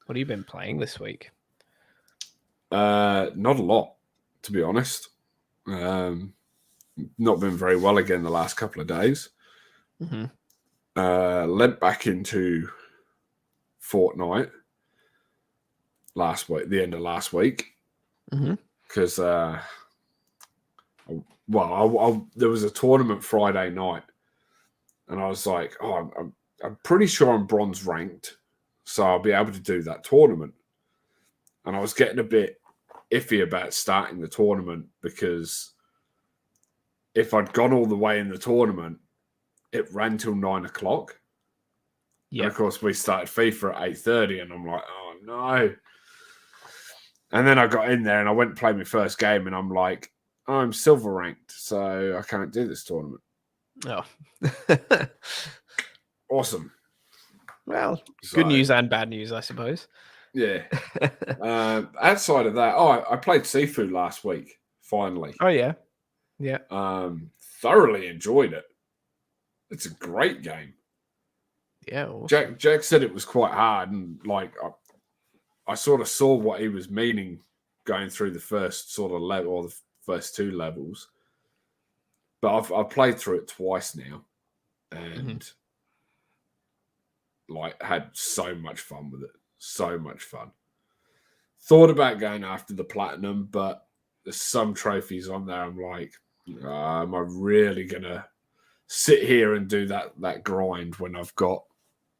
What have you been playing this week? Not a lot, to be honest. Not been very well again the last couple of days. Mm-hmm. Led back into Fortnite last week, the end of last week, because there was a tournament Friday night, and I was like, oh, I'm pretty sure I'm bronze ranked, so I'll be able to do that tournament. And I was getting a bit iffy about starting the tournament because if I'd gone all the way in the tournament, it ran till 9 o'clock. Yep. And of course, we started FIFA at 8:30, and I'm like, oh no. And then I got in there and I went and played my first game, and I'm like, oh, I'm silver ranked, so I can't do this tournament. Oh. Awesome. Well, good news and bad news, I suppose. Yeah. Outside of that, I played Sifu last week, finally. Oh, yeah. Yeah. Thoroughly enjoyed it. It's a great game. Yeah. Awesome. Jack said it was quite hard, and like I sort of saw what he was meaning going through the first sort of level, or the first two levels. But I've played through it twice now, and like had so much fun with it. So much fun. Thought about going after the platinum, but there's some trophies on there. I'm like, am I really gonna sit here and do that grind when I've got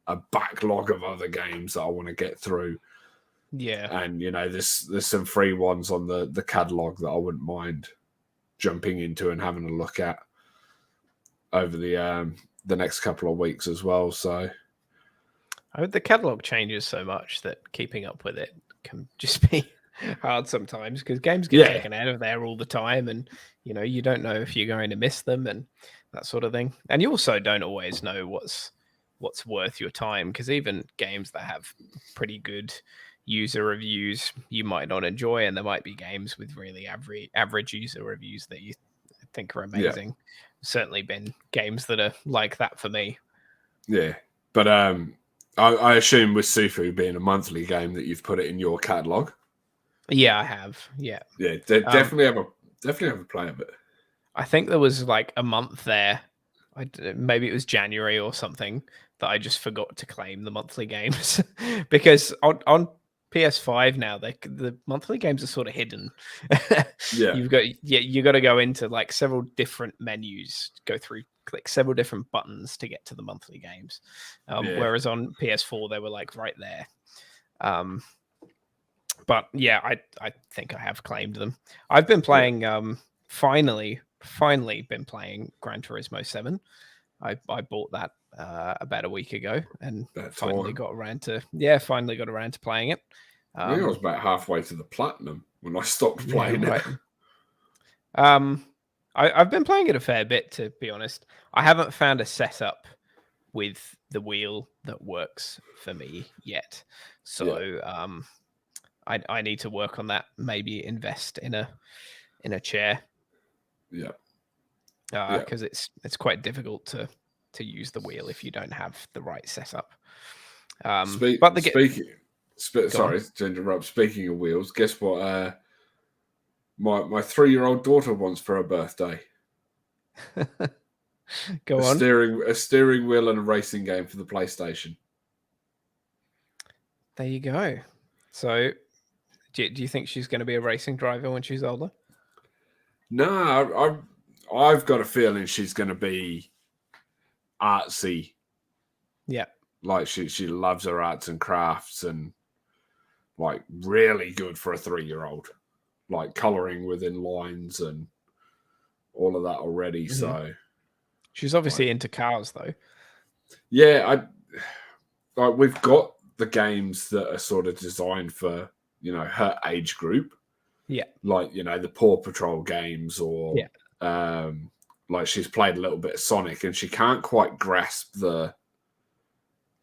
a backlog of other games that I want to get through? Yeah, and there's some free ones on the catalog that I wouldn't mind jumping into and having a look at over the next couple of weeks as well. So the catalog changes so much that keeping up with it can just be hard sometimes, because games get taken out of there all the time, and you don't know if you're going to miss them and that sort of thing. And you also don't always know what's worth your time, because even games that have pretty good user reviews you might not enjoy, and there might be games with really average user reviews that you think are amazing. Certainly been games that are like that for me. But I assume with Sifu being a monthly game that you've put it in your catalog. Yeah, I have. Yeah. Definitely have a play of it. I think there was like a month there, maybe it was January or something, that I just forgot to claim the monthly games because on PS5 now, the monthly games are sort of hidden. You got to go into like several different menus, go through, click several different buttons to get to the monthly games. Whereas on PS4 they were like right there. But yeah, I think I have claimed them. I've been playing finally been playing Gran Turismo 7. I bought that about a week ago, and finally got around to playing it. I was about halfway to the platinum when I stopped playing it. I've been playing it a fair bit, to be honest. I haven't found a setup with the wheel that works for me yet, so I need to work on that. Maybe invest in a chair. Because it's quite difficult to use the wheel if you don't have the right setup. Sorry to interrupt. Speaking of wheels, guess what? My 3-year-old daughter wants for her birthday. Go on. A steering wheel and a racing game for the PlayStation. There you go. So, do you think she's going to be a racing driver when she's older? No, I've got a feeling she's going to be artsy. Yeah. Like she loves her arts and crafts, and like really good for a 3-year-old. Like colouring within lines and all of that already. Mm-hmm. So she's obviously into cars, though. Yeah, we've got the games that are sort of designed for her age group. Yeah, like the Paw Patrol games, or like she's played a little bit of Sonic, and she can't quite grasp the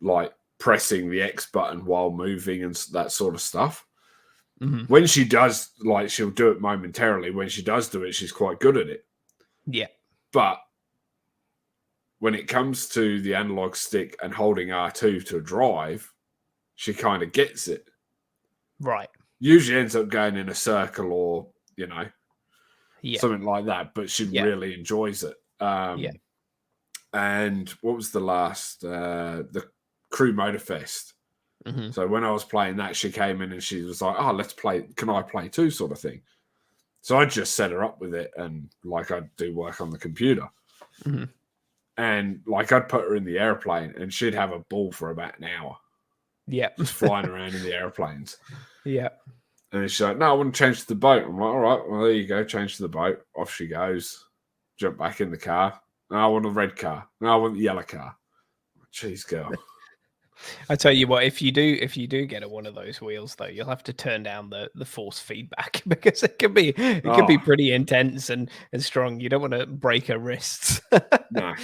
like pressing the X button while moving and that sort of stuff. Mm-hmm. When she does, like, she'll do it momentarily. When she does do it, she's quite good at it. Yeah. But when it comes to the analog stick and holding R2 to drive, she kind of gets it. Right. Usually ends up going in a circle or, you know, Yeah. something like that. But she really enjoys it. Yeah. And what was the last? The Crew Motorfest. Mm-hmm. So when I was playing that, she came in and she was like, "Oh, let's play. Can I play too?" Sort of thing. So I just set her up with it, and like I do work on the computer, Mm-hmm. and like I'd put her in the airplane, and she'd have a ball for about an hour, Yeah. just flying around in the airplanes. Yeah. And she's like, "No, I want to change to the boat." I'm like, "All right, well there you go, change to the boat." Off she goes. Jump back in the car. No, I want a red car. No, I want the yellow car. Jeez, girl. I tell you what, if you do get one of those wheels though, you'll have to turn down the force feedback because it can be pretty intense and strong. You don't want to break her wrists. No.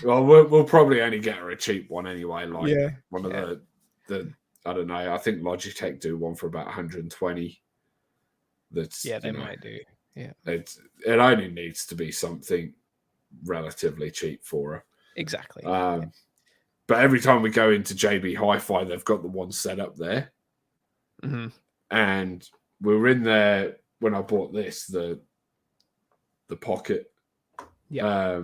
Well, we'll probably only get her a cheap one anyway, like one of the I don't know. I think Logitech do one for about 120. That's they might do. Yeah, it only needs to be something relatively cheap for her. Exactly. But every time we go into JB Hi-Fi, they've got the one set up there. Mm-hmm. And we were in there when I bought this, the Pocket, not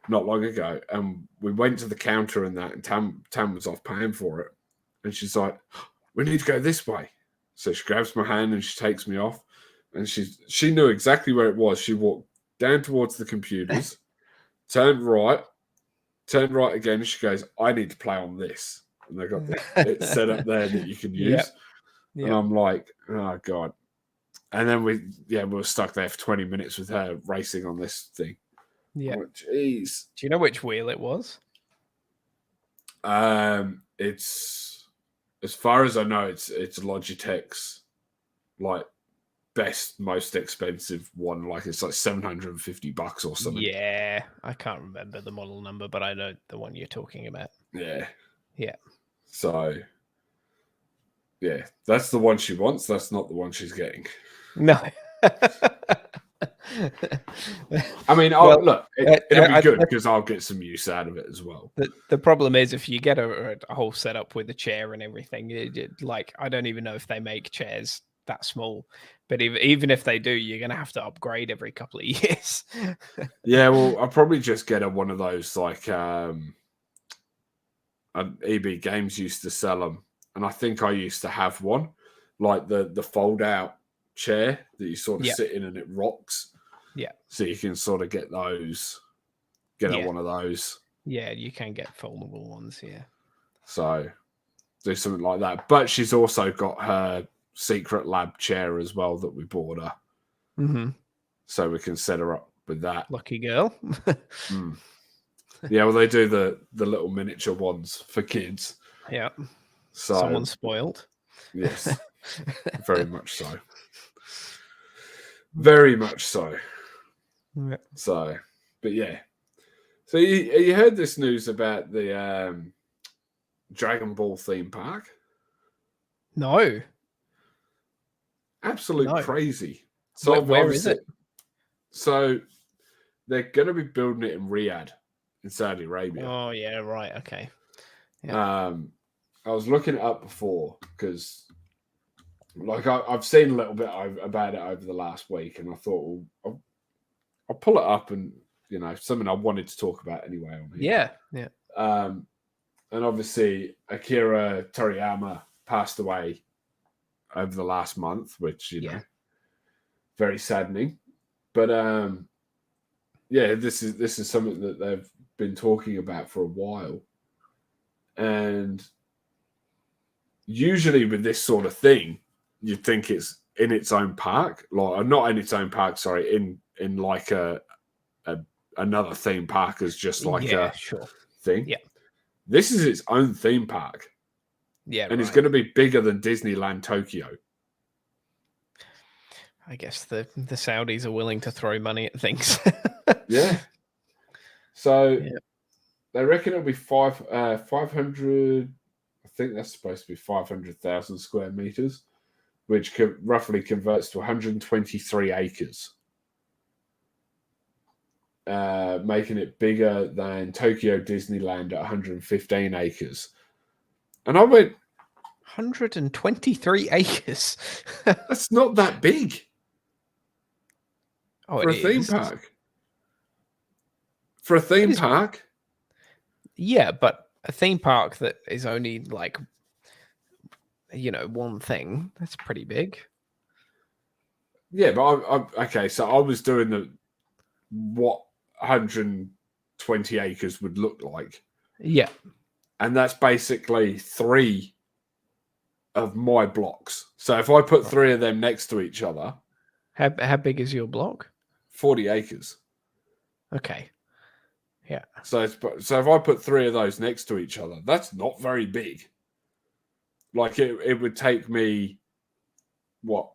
long ago. And we went to the counter and that, and Tam was off paying for it. And she's like, "We need to go this way." So she grabs my hand and she takes me off. And she knew exactly where it was. She walked down towards the computers, turned right again. And she goes, "I need to play on this." And they got it set up there that you can use. And I'm like, "Oh, God." And then we were stuck there for 20 minutes with her racing on this thing. Yeah. Oh, jeez. Do you know which wheel it was? It's, as far as I know, it's Logitech's like best, most expensive one. Like it's like $750 or something. Yeah, I can't remember the model number, but I know the one you're talking about. Yeah. So that's the one she wants. That's not the one she's getting. No. I mean, look, it'll be good because I'll get some use out of it as well. The problem is if you get a whole setup with a chair and everything, like I don't even know if they make chairs that small, but even if they do, you're gonna have to upgrade every couple of years. Yeah, well, I'll probably just get one of those like EB Games used to sell them, and I think I used to have one, like the fold out chair that you sort of sit in and it rocks. Yeah. So you can sort of get those, one of those. Yeah, you can get foldable ones. Yeah. So do something like that. But she's also got her secret lab chair as well that we bought her. Mm-hmm. So we can set her up with that. Lucky girl. Yeah, well, they do the little miniature ones for kids. Yeah. So someone's spoiled. Yes. Very much so. Very much so. Yeah. So, but yeah. So you heard this news about the Dragon Ball theme park? No. Absolute crazy. So where is it? So they're going to be building it in Riyadh, in Saudi Arabia. Oh yeah, right. Okay. Yeah. I was looking it up before because, like, I've seen a little bit about it over the last week, and I thought, well, I'll pull it up, and something I wanted to talk about anyway on here. Yeah. And obviously Akira Toriyama passed away over the last month, which very saddening. But this is something that they've been talking about for a while, and usually with this sort of thing, you'd think it's in its own park, like not in its own park. Sorry, in like another theme park as just like a thing. Yeah, this is its own theme park. Yeah, and it's going to be bigger than Disneyland Tokyo. I guess the Saudis are willing to throw money at things. Yeah. So they reckon it'll be 500. I think that's supposed to be 500,000 square meters, which roughly converts to 123 acres, making it bigger than Tokyo Disneyland at 115 acres. And I went, 123 acres. That's not that big Oh, for it a theme is. park. For a theme is- park? Yeah, but a theme park that is only like, one thing, that's pretty big. Yeah, but okay, so I was doing what 120 acres would look like. Yeah. And that's basically 3 of my blocks. So if I put 3 of them next to each other, How big is your block? 40 acres. Okay. Yeah. So if I put 3 of those next to each other, that's not very big. Like it would take me what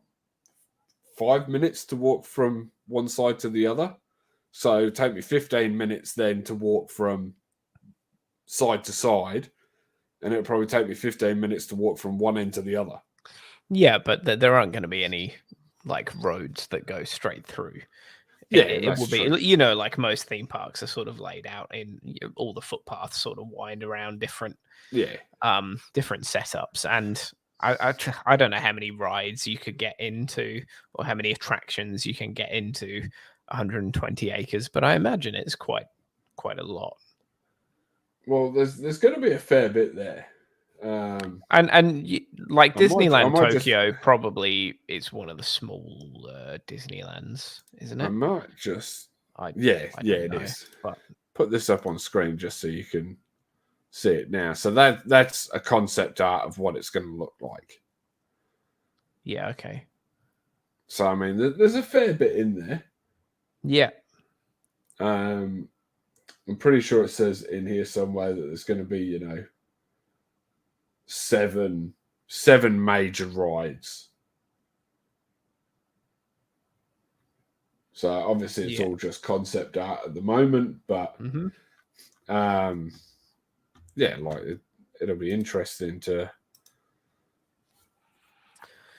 5 minutes to walk from one side to the other. So it would take me 15 minutes then to walk from side to side, and it would probably take me 15 minutes to walk from one end to the other. Yeah, but there aren't going to be any like roads that go straight through. Yeah, It will be, true. like most theme parks are sort of laid out in all the footpaths sort of wind around different different setups. And I don't know how many rides you could get into or how many attractions you can get into 120 acres, but I imagine it's quite a lot. Well, there's going to be a fair bit there. Like Disneyland just Tokyo probably is one of the small Disneylands, isn't it? I might just I it know, is. but Put this up on screen just so you can see it now. So that's a concept art of what it's going to look like. yeah, okay. So I mean, there's a fair bit in there. Yeah. I'm pretty sure it says in here somewhere that there's going to be, 7 major rides. So obviously it's all just concept art at the moment, but it'll be interesting to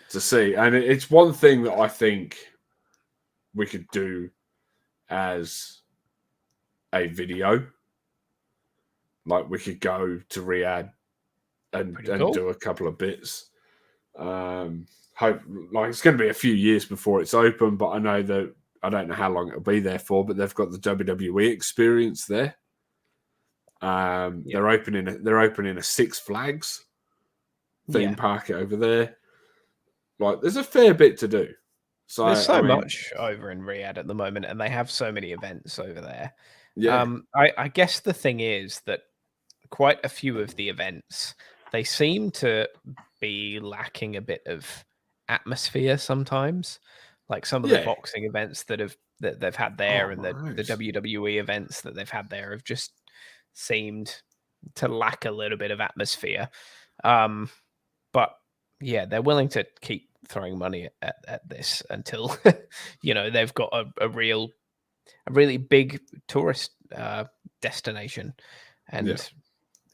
see. And it's one thing that I think we could do as a video. Like we could go to Riyadh and do a couple of bits. Hope it's going to be a few years before it's open, but I know that I don't know how long it'll be there for. But they've got the WWE experience there. They're opening a Six Flags theme park over there. Like there's a fair bit to do. So there's so much over in Riyadh at the moment, and they have so many events over there. Yeah. I guess the thing is that quite a few of the events, they seem to be lacking a bit of atmosphere sometimes. Like some of the boxing events that they've had there, and the WWE events that they've had there have just seemed to lack a little bit of atmosphere. But yeah, they're willing to keep throwing money at this until they've got a really big tourist destination, and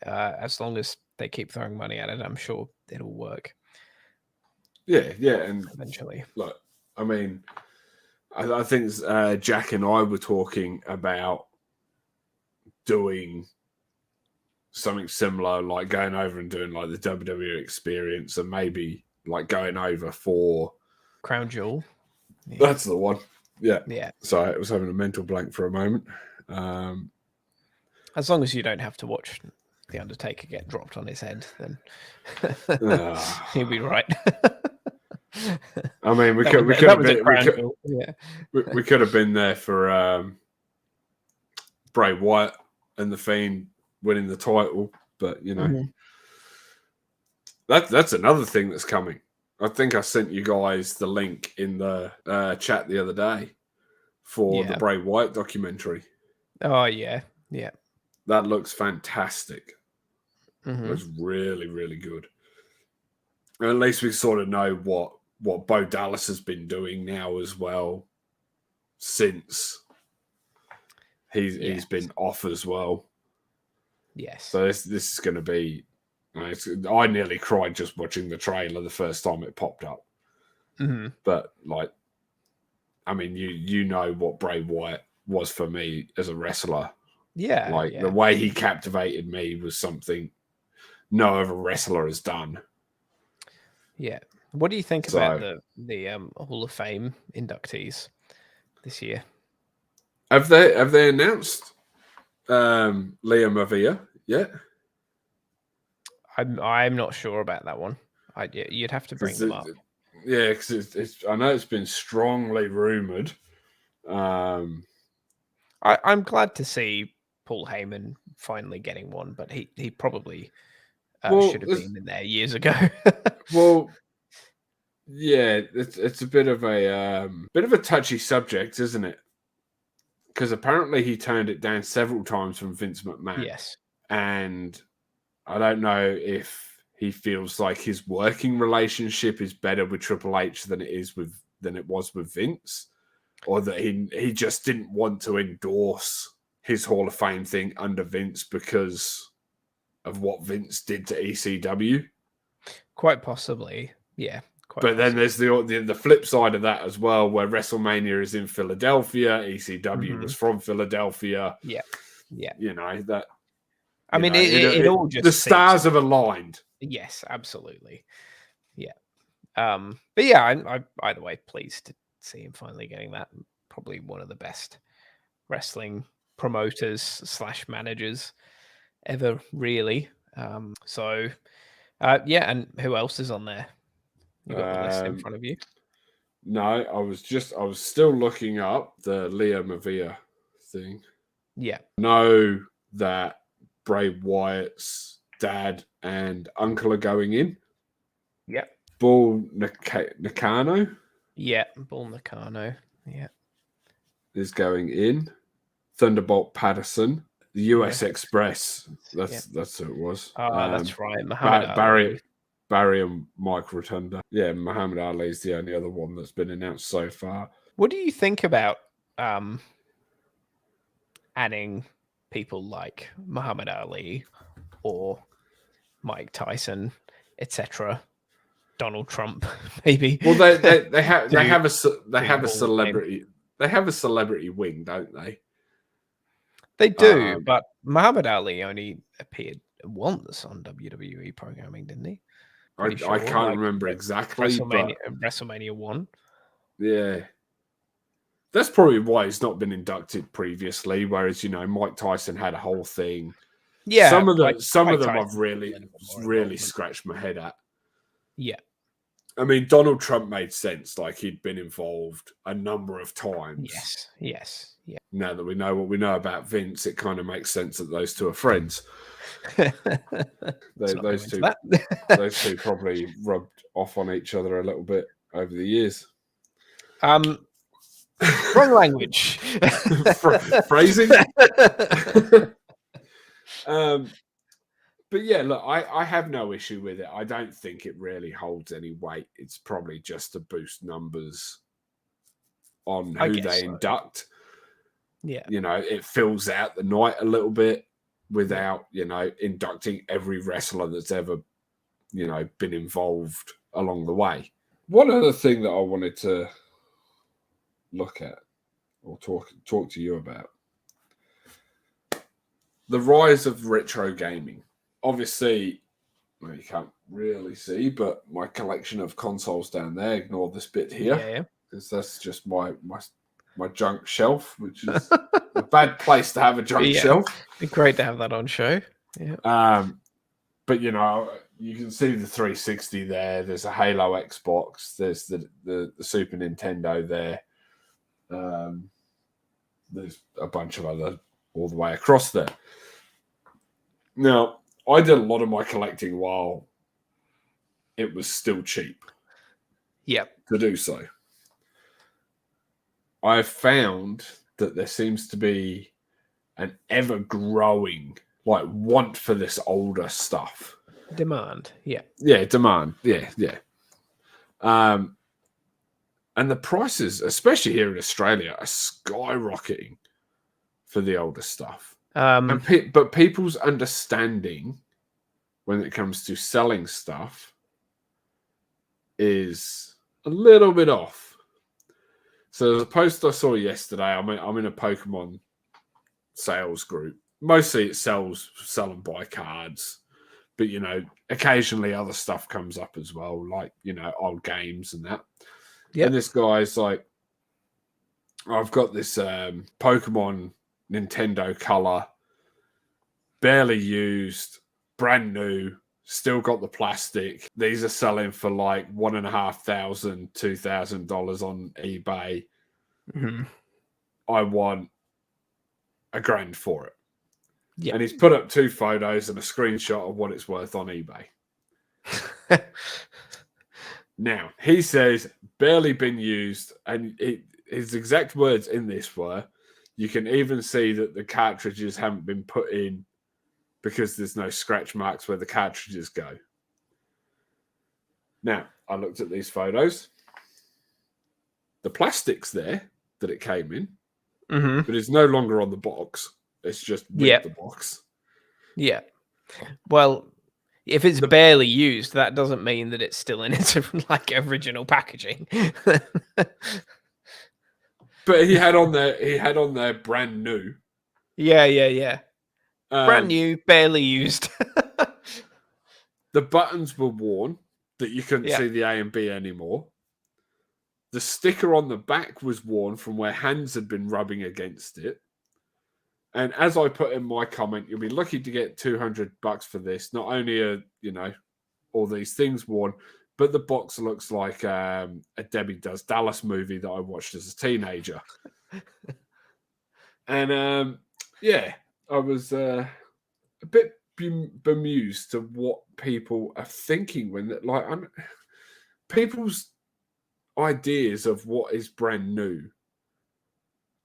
as long as they keep throwing money at it, I'm sure it'll work. Yeah, and eventually. Look, I mean, I think Jack and I were talking about doing something similar, like going over and doing like the WWE experience, and maybe like going over for Crown Jewel. Yeah. That's the one. Yeah. Yeah. Sorry, I was having a mental blank for a moment. As long as you don't have to watch The Undertaker get dropped on his head, then he'll be right. I mean, we could have been there for Bray Wyatt and The Fiend winning the title, but that's another thing that's coming. I think I sent you guys the link in the chat the other day for the Bray Wyatt documentary. Oh yeah, that looks fantastic. It looks really, really good. And at least we sort of know what Bo Dallas has been doing now as well, since he's been off as well. Yes. So this is going to be. I nearly cried just watching the trailer the first time it popped up. But like, I mean, you know what Bray Wyatt was for me as a wrestler. Yeah, the way he captivated me was something no other wrestler has done. Yeah. What do you think about So the Hall of Fame inductees this year? have they announced Liam Mavia yet? I'm not sure about that one. You'd have to bring them up. Yeah, because I know it's been strongly rumored. I'm glad to see Paul Heyman finally getting one, but he probably should have been in there years ago. Well, yeah, it's a bit of a touchy subject, isn't it? Because apparently he turned it down several times from Vince McMahon. Yes. And I don't know if he feels like his working relationship is better with Triple H than it was with Vince, or that he just didn't want to endorse his Hall of Fame thing under Vince because of what Vince did to ECW. Quite possibly, yeah. But then there's the flip side of that as well, where WrestleMania is in Philadelphia, ECW was from Philadelphia. Yeah, yeah. You know that. I mean, it all just the stars have aligned. Yes, absolutely. Yeah. But yeah, I either way pleased to see him finally getting that. Probably one of the best wrestling promoters / managers ever, really. So yeah, and who else is on there? You got the list in front of you? No, I was still looking up the Leo Mavia thing. Yeah. Know that Bray Wyatt's dad and uncle are going in. Yeah. Bull Nakano. Yeah, Bull Nakano. Yeah. Is going in. Thunderbolt Patterson. The US Express. That's who it was. That's right. Muhammad Ali. Barry and Mike Rotunda. Yeah, Muhammad Ali is the only other one that's been announced so far. What do you think about adding people like Muhammad Ali or Mike Tyson, etc., Donald Trump, maybe? Well, they have a celebrity. They have a celebrity wing, don't they? They do, but Muhammad Ali only appeared once on WWE programming, didn't he? I can't remember exactly. WrestleMania 1. Yeah. That's probably why he's not been inducted previously, whereas, Mike Tyson had a whole thing. Yeah. Some of them I've really scratched my head at. Yeah. I mean, Donald Trump made sense. Like, he'd been involved a number of times. Yes. Yeah. Now that we know what we know about Vince, it kind of makes sense that those two are friends. those two probably rubbed off on each other a little bit over the years. Wrong language. Phrasing. But yeah, look, I have no issue with it. I don't think it really holds any weight. It's probably just to boost numbers on who they induct. Yeah. It fills out the night a little bit without, inducting every wrestler that's ever, been involved along the way. One other thing that I wanted to look at or talk to you about. The rise of retro gaming. Obviously, well, you can't really see, but my collection of consoles down there, ignore this bit here. Because that's just my junk shelf, which is a bad place to have a junk shelf. It'd be great to have that on show. Yeah. But you can see the 360 there. There's a Halo Xbox. There's the Super Nintendo there. There's a bunch of other all the way across there. Now, I did a lot of my collecting while it was still cheap. Yep. To do so. I've found that there seems to be an ever-growing want for this older stuff. Demand, yeah. Yeah, demand. Yeah. And the prices, especially here in Australia, are skyrocketing for the older stuff. But people's understanding when it comes to selling stuff is a little bit off. So there's a post I saw yesterday. I'm in a Pokemon sales group. Mostly it sell and buy cards, But, you know, occasionally other stuff comes up as well, like, you know, old games and that. Yep. And this guy's like, I've got this Pokemon Nintendo Color, barely used, brand new, still got the plastic. These are selling for like $1,500, $2,000 on eBay. Mm-hmm. I want $1,000 for it. Yep. And he's put up 2 photos and a screenshot of what it's worth on eBay. Now, he says, barely been used, and his exact words in this were, you can even see that the cartridges haven't been put in because there's no scratch marks where the cartridges go. Now, I looked at these photos. The plastic's there that it came in, but it's no longer on the box. It's just with the box. Yeah. Well, if it's barely used, that doesn't mean that it's still in its like original packaging. But he had on there brand new. Yeah. Brand new, barely used. The buttons were worn, that you couldn't see the A and B anymore. The sticker on the back was worn from where hands had been rubbing against it. And as I put in my comment, you'll be lucky to get $200 for this. Not only are, you know, all these things worn, but the box looks like a Debbie Does Dallas movie that I watched as a teenager. And yeah, I was a bit bemused to what people are thinking when, like, people's ideas of what is brand new.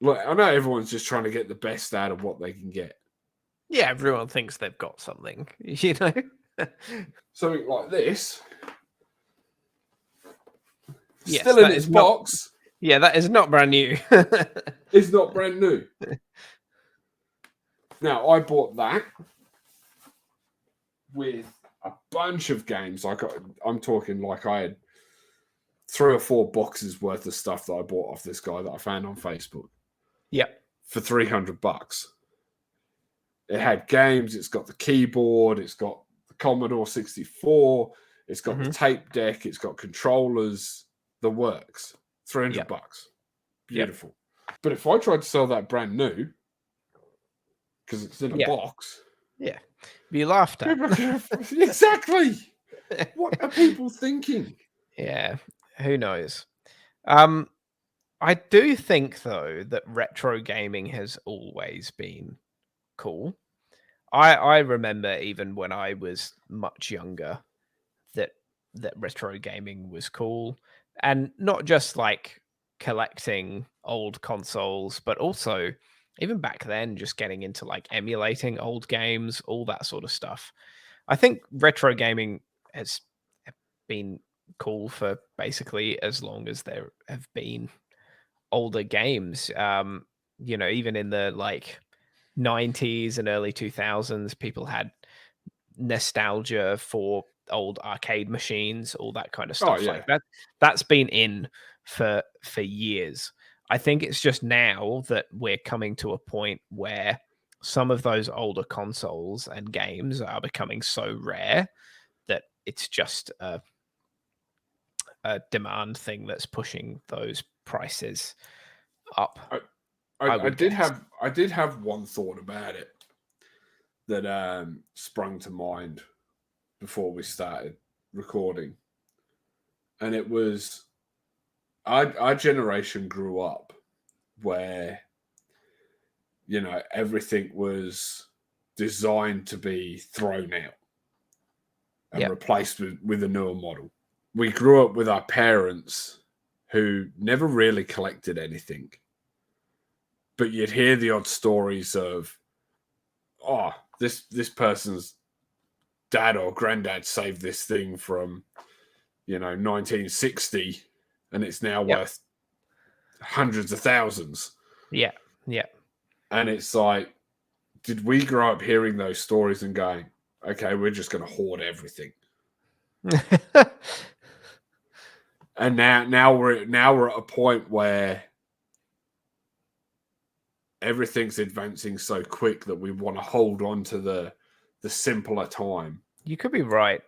Like, I know everyone's just trying to get the best out of what they can get. Yeah, everyone thinks they've got something, you know. Something like this, Yes, still in its box. Yeah, that is not brand new. It's not brand new. Now, I bought that with a bunch of games. I'm talking like I had 3 or 4 boxes worth of stuff that I bought off this guy that I found on Facebook. Yeah. For $300. It had games, it's got the keyboard, it's got the Commodore 64, it's got the tape deck, it's got controllers, the works. $300. Beautiful. But if I tried to sell that brand new, because it's in a box, be laughed at. Exactly. What are people thinking? Yeah, who knows? I do think though that retro gaming has always been cool. I remember even when I was much younger that retro gaming was cool, and not just like collecting old consoles, but also even back then just getting into like emulating old games, all that sort of stuff. I think retro gaming has been cool for basically as long as there have been older games. You know, even in the like 90s and early 2000s, people had nostalgia for old arcade machines, all that kind of stuff. Like that. That's been in for years. I think it's just now that we're coming to a point where some of those older consoles and games are becoming so rare that it's just a demand thing that's pushing those prices up. I did have one thought about it that sprung to mind before we started recording, and it was our generation grew up where, you know, everything was designed to be thrown out and replaced with a newer model. We grew up with our parents who never really collected anything, but you'd hear the odd stories of, oh, this person's dad or granddad saved this thing from, you know, 1960, and it's now worth hundreds of thousands. Yeah. And it's like, did we grow up hearing those stories and going, okay, we're just going to hoard everything? And now we're at a point where everything's advancing so quick that we want to hold on to the simpler time. You could be right.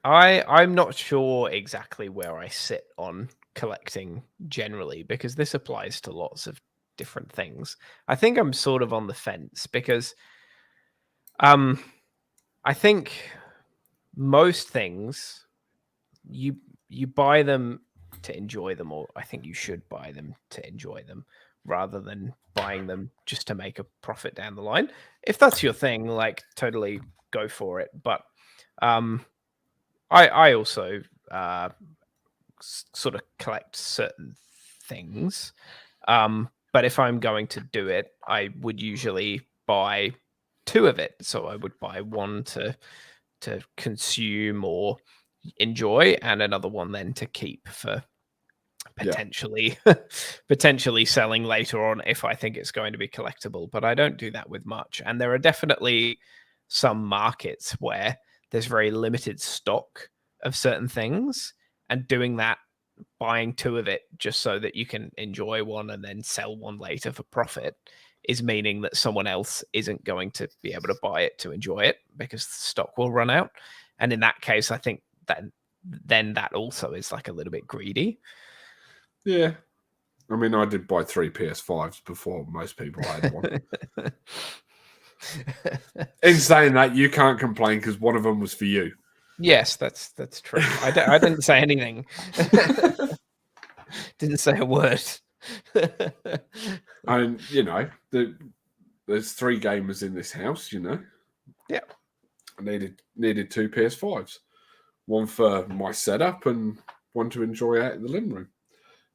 I'm not sure exactly where I sit on collecting generally because this applies to lots of different things. I think I'm sort of on the fence because um I think most things you you buy them to enjoy them, or I think you should buy them to enjoy them rather than buying them just to make a profit down the line. If that's your thing, like totally go for it. But um I also uh sort of collect certain things. But if I'm going to do it, I would usually buy two of it. So I would buy one to consume or enjoy, and another one then to keep for Yeah. potentially potentially selling later on if I think it's going to be collectible. But I don't do that with much. And there are definitely some markets where there's very limited stock of certain things, and doing that, buying two of it just so that you can enjoy one and then sell one later for profit, is meaning that someone else isn't going to be able to buy it to enjoy it because the stock will run out. And in that case, I think that then that also is like a little bit greedy. Yeah. I mean, I did buy 3 PS5s before most people had one. In saying that, you can't complain because one of them was for you. Yes, that's true. I didn't say anything. Didn't say a word. And, there's 3 gamers in this house, Yeah. I needed 2 PS5s. One for my setup and one to enjoy out in the living room.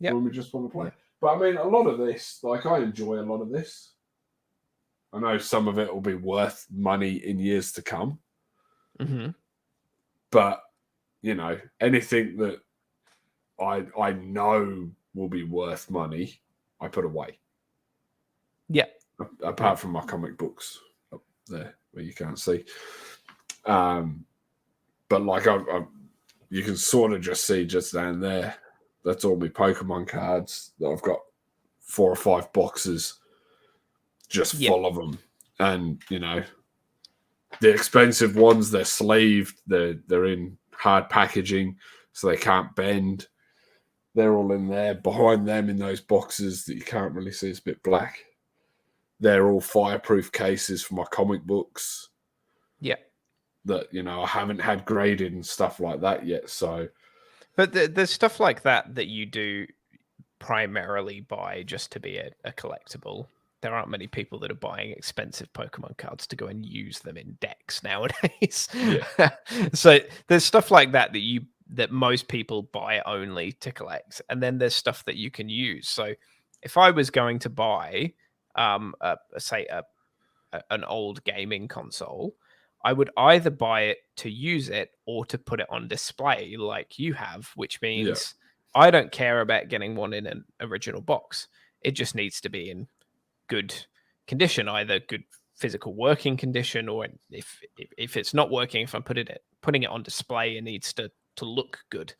Yeah. When we just want to play. Yeah. But I mean, a lot of this, like I enjoy a lot of this. I know some of it will be worth money in years to come. Mm-hmm. But, anything that I know will be worth money, I put away. Yeah. Apart from my comic books up there where you can't see. But like you can sort of just see just down there. That's all my Pokemon cards that I've got 4 or 5 boxes just full of them. And, the expensive ones, they're sleeved, they're in hard packaging, so they can't bend. They're all in there. Behind them in those boxes that you can't really see, it's a bit black. They're all fireproof cases for my comic books. Yeah. That, I haven't had graded and stuff like that yet. So, but there's stuff like that you do primarily buy just to be a collectible. There aren't many people that are buying expensive Pokemon cards to go and use them in decks nowadays. Yeah. So there's stuff like that that most people buy only to collect, and then there's stuff that you can use. So if I was going to buy, say an old gaming console, I would either buy it to use it or to put it on display like you have, which means I don't care about getting one in an original box. It just needs to be in good condition, either good physical working condition, or if it's not working, if I'm putting it on display, it needs to look good.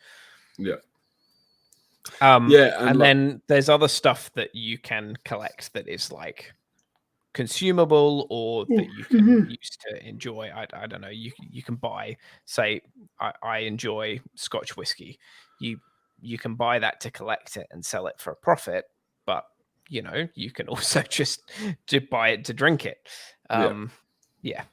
Yeah. And then there's other stuff that you can collect that is like consumable or that you can use to enjoy. I don't know. You can buy, say, I enjoy Scotch whiskey. You can buy that to collect it and sell it for a profit, but you can also just to buy it to drink it. Yeah.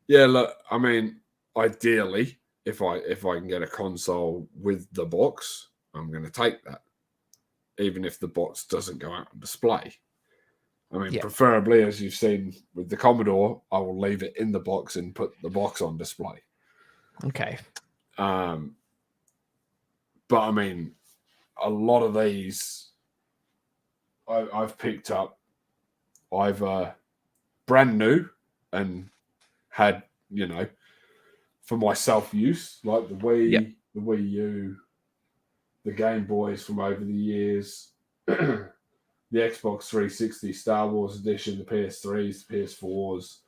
Look, I mean, ideally, if I can get a console with the box, I'm going to take that, even if the box doesn't go out on display. I mean, preferably, as you've seen with the Commodore, I will leave it in the box and put the box on display. Okay. But I mean, a lot of these I've picked up either brand new and had, for my self-use, like the Wii, the Wii U, the Game Boys from over the years, the Xbox 360 Star Wars Edition, the PS3s, the PS4s,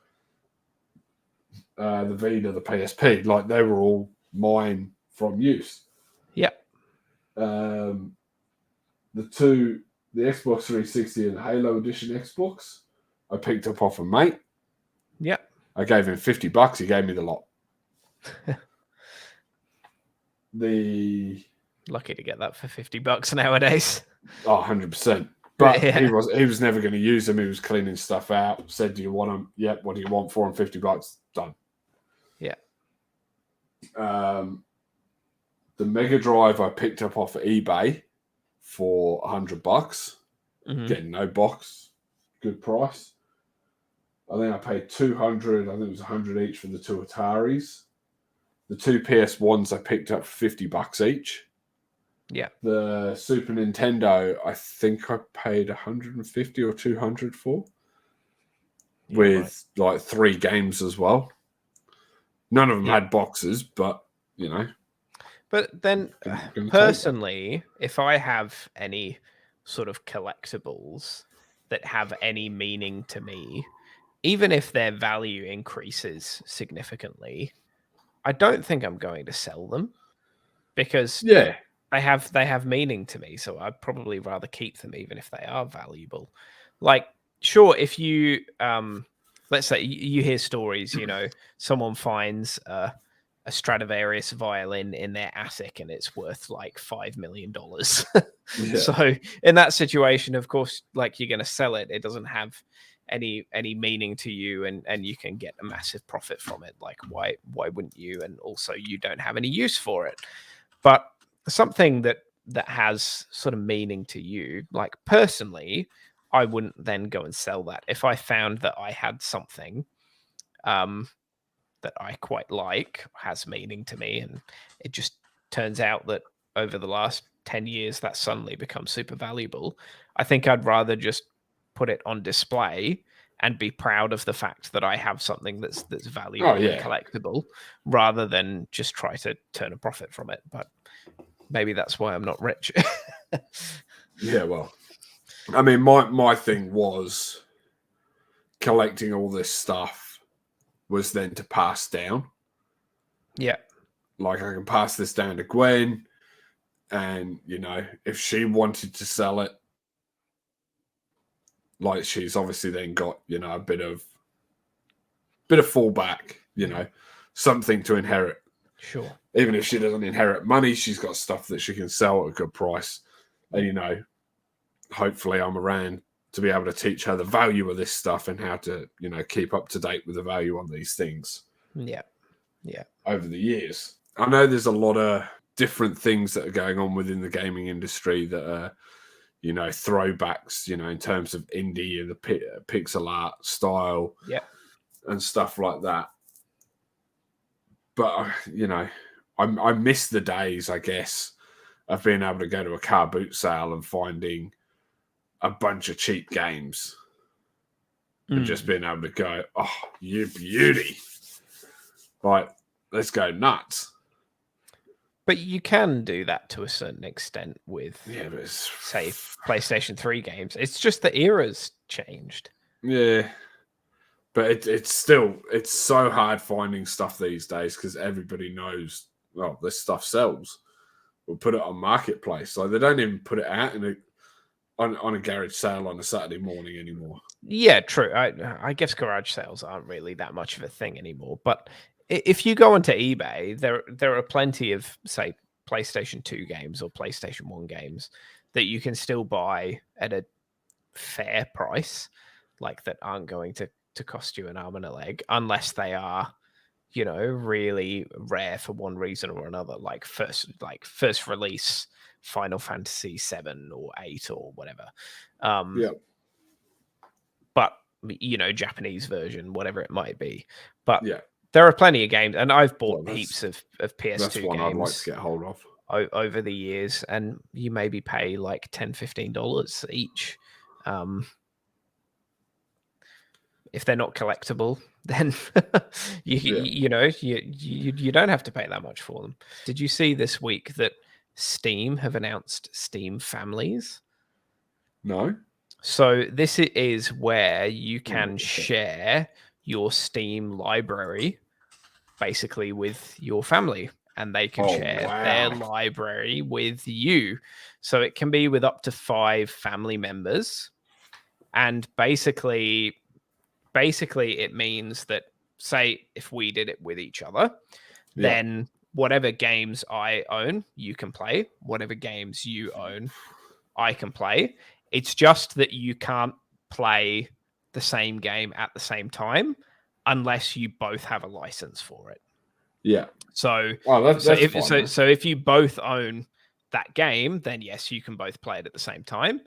the Vita, the PSP. Like, they were all mine from use. Yeah. The Xbox 360 and Halo Edition Xbox, I picked up off a mate. Yeah. I gave him $50. He gave me the lot. Lucky to get that for $50 nowadays. Oh, 100%. But Yeah. he was never going to use them. He was cleaning stuff out. Said, "Do you want them?" Yep. What do you want for them? $50. Done. Yeah. The Mega Drive I picked up off of eBay for $100. Getting no box, good price. I think I paid $200. I think it was $100 each for the 2 Ataris. The 2 PS1s I picked up for $50 each. Yeah. The Super Nintendo, I think I paid $150 or $200 for, with like 3 games as well. None of them had boxes, but you know. But then, personally, if I have any sort of collectibles that have any meaning to me, even if their value increases significantly, I don't think I'm going to sell them, because they have meaning to me. So I'd probably rather keep them, even if they are valuable. Like, sure, if you let's say you hear stories, you know, someone finds a Stradivarius violin in their attic and it's worth like $5 million. So in that situation, of course, like, you're going to sell it. It doesn't have any meaning to you, and you can get a massive profit from it. Like, why wouldn't you? And also, you don't have any use for it. But something that has sort of meaning to you, like, personally, I wouldn't then go and sell that. If I found that I had something that I quite like, has meaning to me, and it just turns out that over the last 10 years that suddenly becomes super valuable, I think I'd rather just put it on display and be proud of the fact that I have something that's valuable and collectible, rather than just try to turn a profit from it. But maybe that's why I'm not rich. Yeah, well, I mean, my thing was collecting all this stuff was then to pass down. Yeah. Like, I can pass this down to Gwen, and, you know, if she wanted to sell it, like, she's obviously then got, you know, a bit of fallback, you know, something to inherit. Sure. Even if she doesn't inherit money, she's got stuff that she can sell at a good price. And, you know, hopefully I'm around to be able to teach her the value of this stuff and how to, you know, keep up to date with the value on these things. Yeah. Yeah. Over the years. I know there's a lot of different things that are going on within the gaming industry that are, you know, throwbacks, you know, in terms of indie and the pixel art style, and stuff like that. But, you know, I miss the days, I guess, of being able to go to a car boot sale and finding a bunch of cheap games and just being able to go, "Oh, you beauty. Like, let's go nuts." But you can do that to a certain extent with, say, PlayStation 3 games. It's just the era's changed. Yeah. But it's so hard finding stuff these days, because everybody knows, well, this stuff sells. We'll put it on Marketplace. So they don't even put it out on a garage sale on a Saturday morning anymore. Yeah, true. I guess garage sales aren't really that much of a thing anymore. But if you go onto eBay, there are plenty of, say, PlayStation 2 games or PlayStation 1 games that you can still buy at a fair price, like, that aren't going to cost you an arm and a leg, unless they are, you know, really rare for one reason or another, like first release Final Fantasy 7 or 8 or whatever. But, you know, Japanese version, whatever it might be. But there are plenty of games, and I've bought heaps of PS2 that's one games I'd like to get hold of over the years, and you maybe pay like $10-15 each. If they're not collectible, then you know, you don't have to pay that much for them. Did you see this week that Steam have announced Steam Families? No. So this is where you can share your Steam library basically with your family, and they can share their library with you. So it can be with up to 5 family members, and basically it means that say if we did it with each other, then whatever games I own, you can play. Whatever games you own, I can play. It's just that you can't play the same game at the same time unless you both have a license for it. Yeah. So, fine, so if you both own that game, then yes, you can both play it at the same time.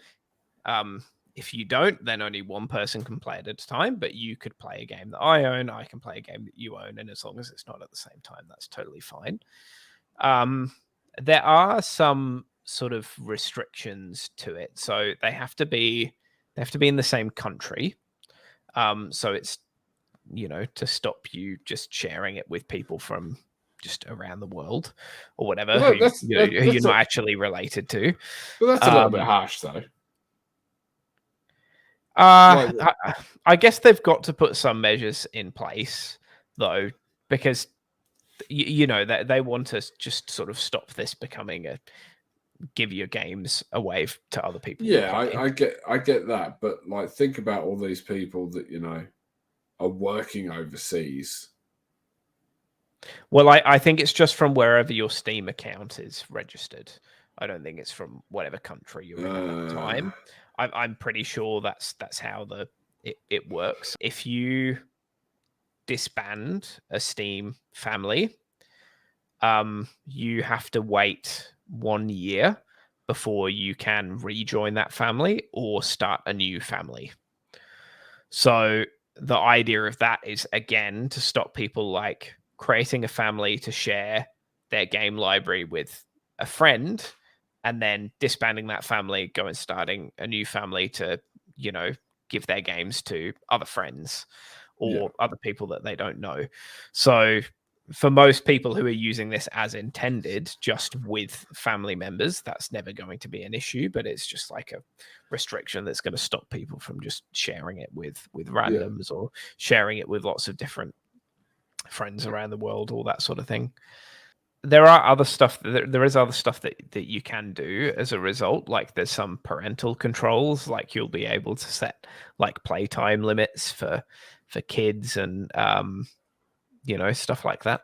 If you don't, then only one person can play it at a time. But you could play a game that I own, I can play a game that you own, and as long as it's not at the same time, that's totally fine. There are some sort of restrictions to it, so they have to be in the same country. So it's, you know, to stop you just sharing it with people from just around the world or whatever, who you're not actually related to. But that's a little bit harsh, though. I guess they've got to put some measures in place, though, because you know that they want to just sort of stop this becoming a give your games away to other people. Yeah, I get that, but like, think about all these people that, you know, are working overseas. Well, I think it's just from wherever your Steam account is registered. I don't think it's from whatever country you're in at the time. I'm pretty sure that's how it works. If you disband a Steam family, you have to wait 1 year before you can rejoin that family or start a new family. So the idea of that is, again, to stop people like creating a family to share their game library with a friend and then disbanding that family, go and starting a new family to, you know, give their games to other friends or other people that they don't know. So for most people who are using this as intended, just with family members, that's never going to be an issue, but it's just like a restriction that's going to stop people from just sharing it with randoms or sharing it with lots of different friends around the world, all that sort of thing. There are other stuff. There is other stuff that you can do as a result. Like there's some parental controls. Like you'll be able to set like playtime limits for kids and you know, stuff like that.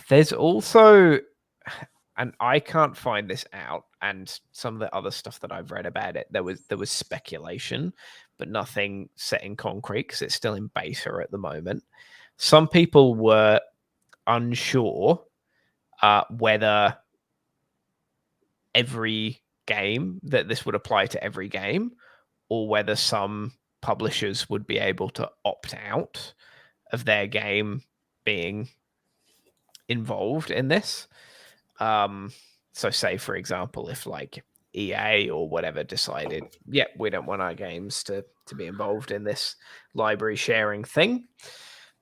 There's also, and I can't find this out, and some of the other stuff that I've read about it, there was speculation, but nothing set in concrete because it's still in beta at the moment. Some people were unsure whether every game, that this would apply to every game, or whether some publishers would be able to opt out of their game being involved in this. So say, for example, if like EA or whatever decided, yeah, we don't want our games to be involved in this library sharing thing,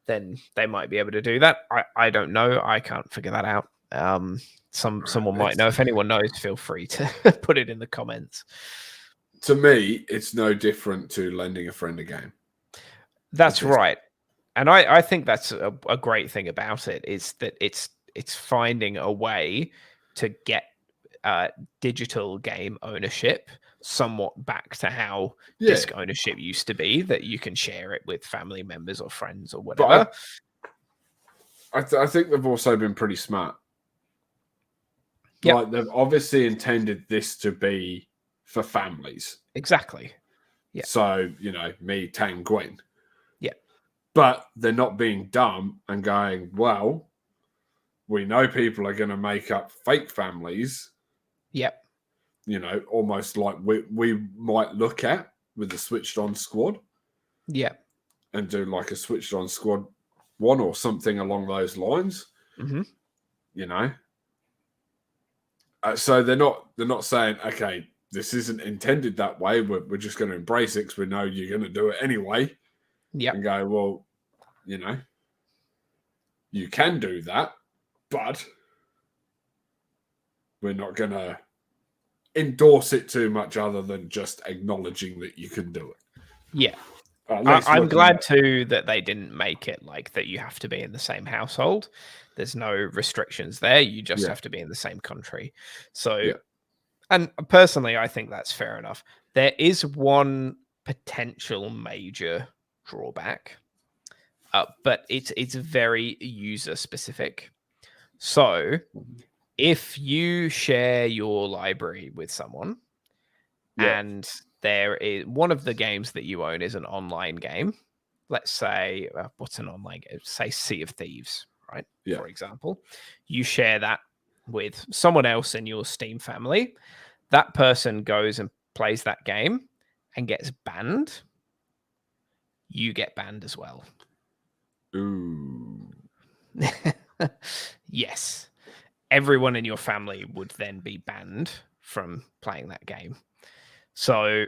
then they might be able to do that. I don't know. I can't figure that out. Someone might know. If anyone knows, feel free to put it in the comments. To me, it's no different to lending a friend a game. That's right. And I think that's a great thing about it, is that it's finding a way to get digital game ownership somewhat back to how disc ownership used to be, that you can share it with family members or friends or whatever. But I think they've also been pretty smart. Yep. Like, they've obviously intended this to be for families. Exactly. Yeah. So, you know, me, Tang, Gwen. Yeah. But they're not being dumb and going, well, we know people are going to make up fake families. Yep. You know, almost like we might look at with the Switched On Squad. Yeah. And do like a Switched On Squad 1 or something along those lines. Mm-hmm. You know? So they're not saying, okay, this isn't intended that way. We're just going to embrace it because we know you're going to do it anyway. Yeah. And go, well, you know, you can do that, but we're not going to endorse it too much other than just acknowledging that you can do it. Yeah. I'm glad too that they didn't make it like that you have to be in the same household. There's no restrictions there. You just have to be in the same country. So, and personally, I think that's fair enough. There is one potential major drawback, but it's very user specific. So if you share your library with someone, and there is one of the games that you own is an online game, let's say, what's an online game? Say Sea of Thieves, right? Yeah. For example, you share that with someone else in your Steam family. That person goes and plays that game and gets banned. You get banned as well. Ooh. Yes. Everyone in your family would then be banned from playing that game. So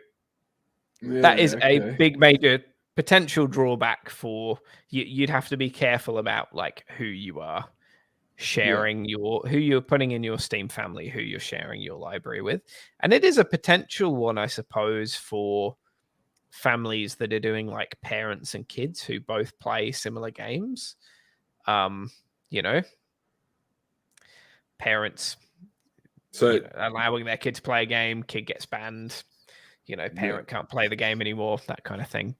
that is a big major potential drawback for you. You'd have to be careful about like who you are sharing who you're putting in your Steam family, who you're sharing your library with. And it is a potential one, I suppose, for families that are doing like parents and kids who both play similar games. Parents allowing their kid to play a game, kid gets banned, parent can't play the game anymore, that kind of thing.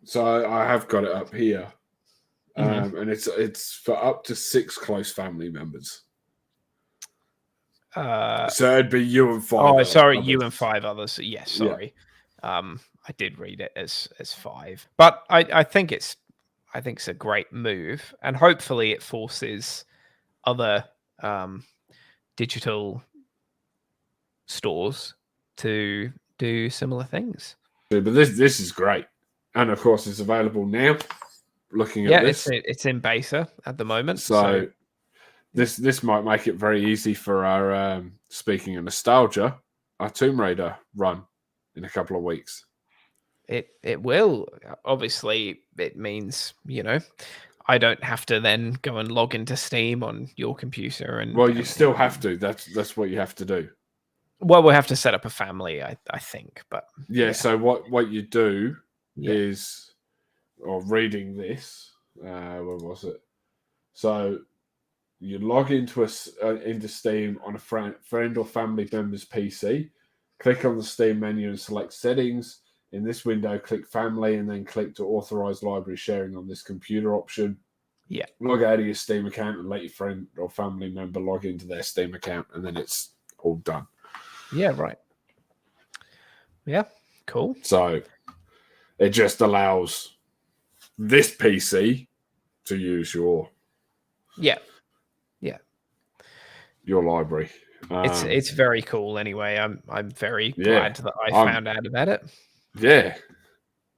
So I have got it up here. And it's for up to 6 close family members. So it'd be you and 5. Oh, sorry, others. You and 5 others. Yes, sorry. Yeah. I did read it as 5, but I think it's a great move, and hopefully it forces other digital stores to do similar things. But this is great, and of course it's available now. Looking at this, it's in beta at the moment. So this might make it very easy for our speaking of nostalgia, our Tomb Raider run in a couple of weeks. It will. Obviously, it means I don't have to then go and log into Steam on your computer. And you still have to. That's what you have to do. Well, we'll have to set up a family, I think. But yeah. So what you do is. Or reading this, where was it? So you log into Steam on a friend or family member's PC. Click on the Steam menu and select Settings. In this window, click Family and then click to authorize library sharing on this computer option. Yeah. Log out of your Steam account and let your friend or family member log into their Steam account, and then it's all done. Yeah. Right. Yeah. Cool. So it just allows this PC to use your your library. It's very cool. Anyway, I'm very glad that I found out about it. Yeah,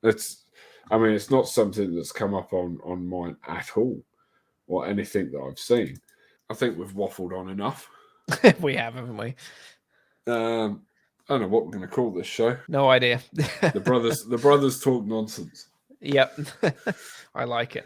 it's not something that's come up on mine at all, or anything that I've seen. I think we've waffled on enough. We have, haven't we? I don't know what we're going to call this show. No idea. The brothers talk nonsense. Yep. I like it.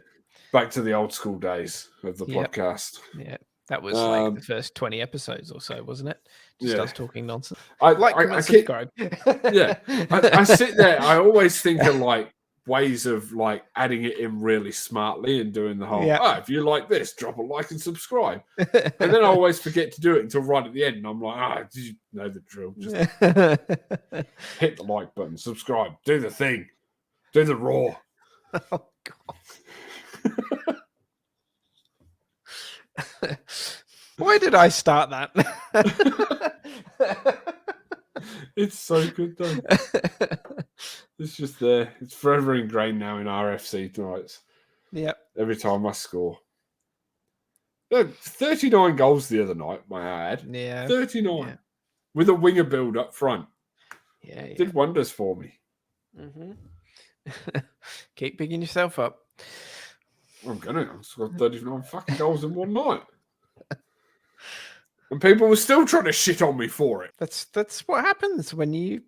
Back to the old school days of the podcast. Yeah. That was like the first 20 episodes or so, wasn't it? Just us talking nonsense. I subscribe. I sit there. I always think of like ways of like adding it in really smartly and doing the whole, if you like this, drop a like and subscribe. And then I always forget to do it until right at the end. And I'm like, did you know the drill? Just hit the like button, subscribe, do the thing, do the raw. Oh, God. Why did I start that? It's so good though. It's just there. It's forever ingrained now in RFC nights. Yep. Every time I score. 39 goals the other night, may I add. Yeah. 39. Yeah. With a winger build up front. Yeah. Did wonders for me. Mm-hmm. Keep picking yourself up. I'm gonna. I scored 39 fucking goals in one night. And people were still trying to shit on me for it. That's what happens when you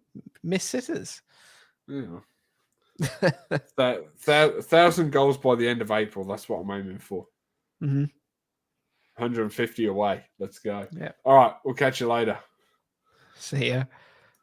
miss sitters. Yeah. 1,000 goals by the end of April. That's what I'm aiming for. Mm-hmm. 150 away. Let's go. Yeah. All right. We'll catch you later. See ya.